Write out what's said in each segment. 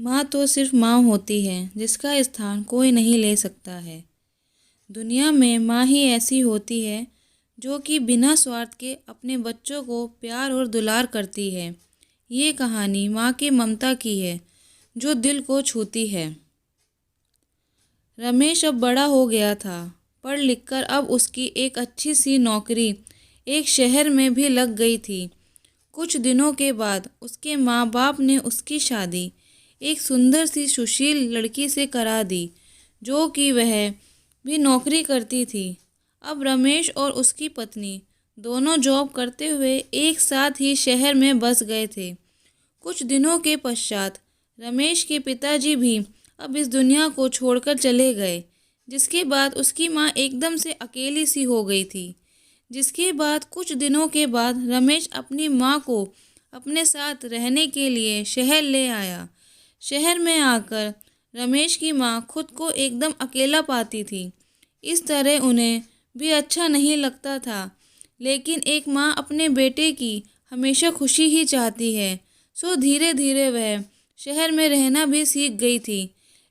माँ तो सिर्फ माँ होती है जिसका स्थान कोई नहीं ले सकता है। दुनिया में माँ ही ऐसी होती है जो कि बिना स्वार्थ के अपने बच्चों को प्यार और दुलार करती है। ये कहानी माँ की ममता की है जो दिल को छूती है। रमेश अब बड़ा हो गया था। पढ़ लिख कर अब उसकी एक अच्छी सी नौकरी एक शहर में भी लग गई थी। कुछ दिनों के बाद उसके माँ बाप ने उसकी शादी एक सुंदर सी सुशील लड़की से करा दी जो कि वह भी नौकरी करती थी। अब रमेश और उसकी पत्नी दोनों जॉब करते हुए एक साथ ही शहर में बस गए थे। कुछ दिनों के पश्चात रमेश के पिताजी भी अब इस दुनिया को छोड़कर चले गए, जिसके बाद उसकी माँ एकदम से अकेली सी हो गई थी। जिसके बाद कुछ दिनों के बाद रमेश अपनी माँ को अपने साथ रहने के लिए शहर ले आया। शहर में आकर रमेश की माँ खुद को एकदम अकेला पाती थी। इस तरह उन्हें भी अच्छा नहीं लगता था, लेकिन एक माँ अपने बेटे की हमेशा खुशी ही चाहती है। सो धीरे धीरे वह शहर में रहना भी सीख गई थी।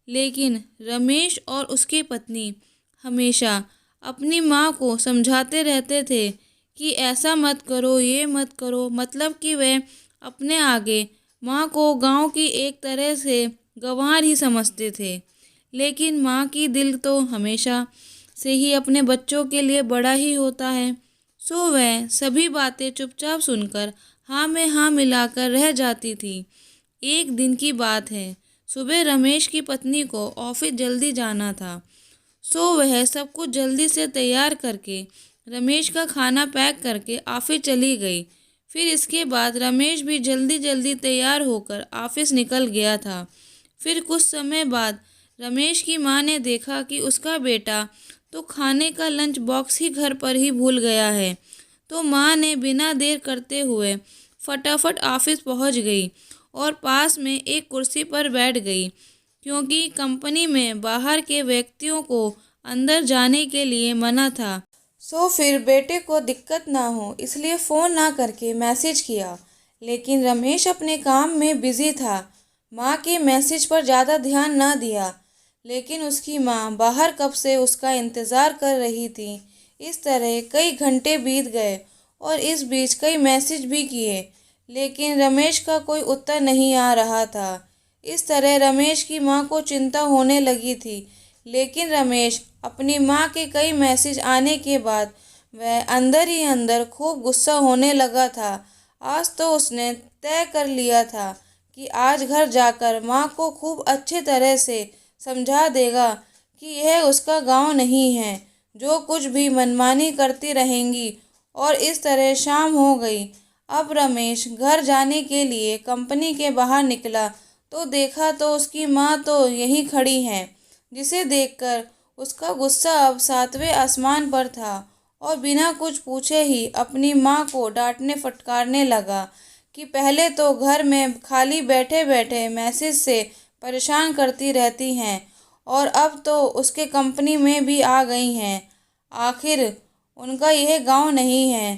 लेकिन रमेश और उसकी पत्नी हमेशा अपनी माँ को समझाते रहते थे कि ऐसा मत करो, ये मत करो, मतलब कि वह अपने आगे माँ को गांव की एक तरह से गंवार ही समझते थे। लेकिन माँ की दिल तो हमेशा से ही अपने बच्चों के लिए बड़ा ही होता है। सो वह सभी बातें चुपचाप सुनकर हाँ में हाँ मिलाकर रह जाती थी। एक दिन की बात है, सुबह रमेश की पत्नी को ऑफिस जल्दी जाना था। सो वह सब कुछ जल्दी से तैयार करके रमेश का खाना पैक करके ऑफिस चली गई। फिर इसके बाद रमेश भी जल्दी जल्दी तैयार होकर ऑफिस निकल गया था। फिर कुछ समय बाद रमेश की माँ ने देखा कि उसका बेटा तो खाने का लंच बॉक्स ही घर पर ही भूल गया है। तो माँ ने बिना देर करते हुए फटाफट ऑफिस पहुँच गई और पास में एक कुर्सी पर बैठ गई, क्योंकि कंपनी में बाहर के व्यक्तियों को अंदर जाने के लिए मना था। सो फिर बेटे को दिक्कत ना हो इसलिए फ़ोन ना करके मैसेज किया। लेकिन रमेश अपने काम में बिजी था, माँ के मैसेज पर ज़्यादा ध्यान ना दिया। लेकिन उसकी माँ बाहर कब से उसका इंतज़ार कर रही थी। इस तरह कई घंटे बीत गए और इस बीच कई मैसेज भी किए, लेकिन रमेश का कोई उत्तर नहीं आ रहा था। इस तरह रमेश की माँ को चिंता होने लगी थी। लेकिन रमेश अपनी माँ के कई मैसेज आने के बाद वह अंदर ही अंदर खूब गुस्सा होने लगा था। आज तो उसने तय कर लिया था कि आज घर जाकर माँ को खूब अच्छे तरह से समझा देगा कि यह उसका गांव नहीं है जो कुछ भी मनमानी करती रहेंगी। और इस तरह शाम हो गई। अब रमेश घर जाने के लिए कंपनी के बाहर निकला तो देखा तो उसकी माँ तो यहीं खड़ी हैं, जिसे देखकर उसका गुस्सा अब सातवें आसमान पर था और बिना कुछ पूछे ही अपनी माँ को डांटने फटकारने लगा कि पहले तो घर में खाली बैठे बैठे मैसेज से परेशान करती रहती हैं और अब तो उसके कंपनी में भी आ गई हैं। आखिर उनका यह गांव नहीं है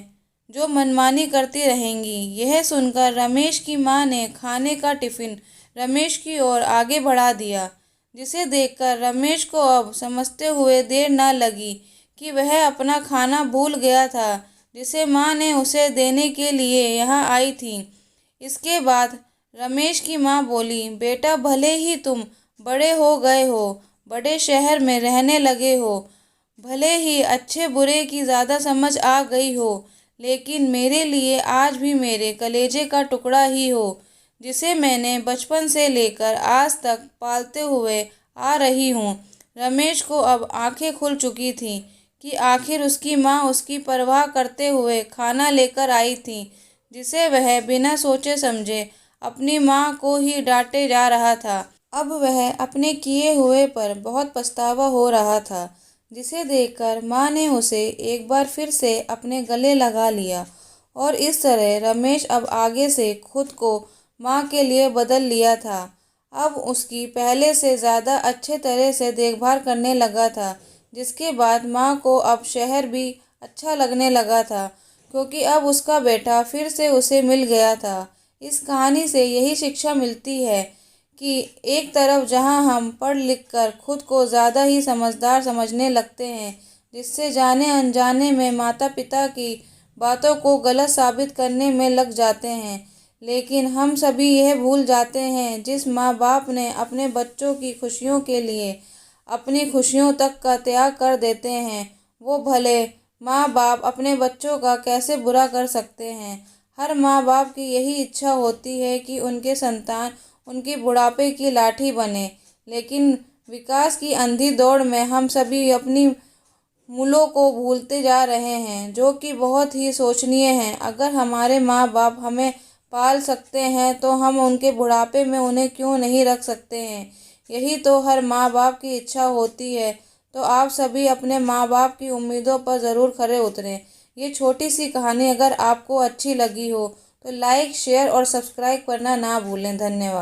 जो मनमानी करती रहेंगी। यह सुनकर रमेश की माँ ने खाने का टिफ़िन रमेश की ओर आगे बढ़ा दिया, जिसे देखकर रमेश को अब समझते हुए देर न लगी कि वह अपना खाना भूल गया था जिसे माँ ने उसे देने के लिए यहाँ आई थी। इसके बाद रमेश की माँ बोली, बेटा भले ही तुम बड़े हो गए हो, बड़े शहर में रहने लगे हो, भले ही अच्छे बुरे की ज़्यादा समझ आ गई हो, लेकिन मेरे लिए आज भी मेरे कलेजे का टुकड़ा ही हो, जिसे मैंने बचपन से लेकर आज तक पालते हुए आ रही हूँ। रमेश को अब आंखें खुल चुकी थीं कि आखिर उसकी माँ उसकी परवाह करते हुए खाना लेकर आई थी, जिसे वह बिना सोचे समझे अपनी माँ को ही डांटे जा रहा था। अब वह अपने किए हुए पर बहुत पछतावा हो रहा था, जिसे देखकर माँ ने उसे एक बार फिर से अपने गले लगा लिया। और इस तरह रमेश अब आगे से खुद को माँ के लिए बदल लिया था। अब उसकी पहले से ज़्यादा अच्छे तरह से देखभाल करने लगा था, जिसके बाद माँ को अब शहर भी अच्छा लगने लगा था, क्योंकि अब उसका बेटा फिर से उसे मिल गया था। इस कहानी से यही शिक्षा मिलती है कि एक तरफ जहां हम पढ़ लिख कर खुद को ज़्यादा ही समझदार समझने लगते हैं, जिससे जाने अनजाने में माता पिता की बातों को गलत साबित करने में लग जाते हैं, लेकिन हम सभी यह भूल जाते हैं जिस माँ बाप ने अपने बच्चों की खुशियों के लिए अपनी खुशियों तक का त्याग कर देते हैं, वो भले माँ बाप अपने बच्चों का कैसे बुरा कर सकते हैं। हर माँ बाप की यही इच्छा होती है कि उनके संतान उनकी बुढ़ापे की लाठी बने, लेकिन विकास की अंधी दौड़ में हम सभी अपनी मूलों को भूलते जा रहे हैं, जो कि बहुत ही शोचनीय है। अगर हमारे माँ बाप हमें पाल सकते हैं तो हम उनके बुढ़ापे में उन्हें क्यों नहीं रख सकते हैं। यही तो हर माँ बाप की इच्छा होती है। तो आप सभी अपने माँ बाप की उम्मीदों पर ज़रूर खरे उतरें। ये छोटी सी कहानी अगर आपको अच्छी लगी हो तो लाइक शेयर और सब्सक्राइब करना ना भूलें। धन्यवाद।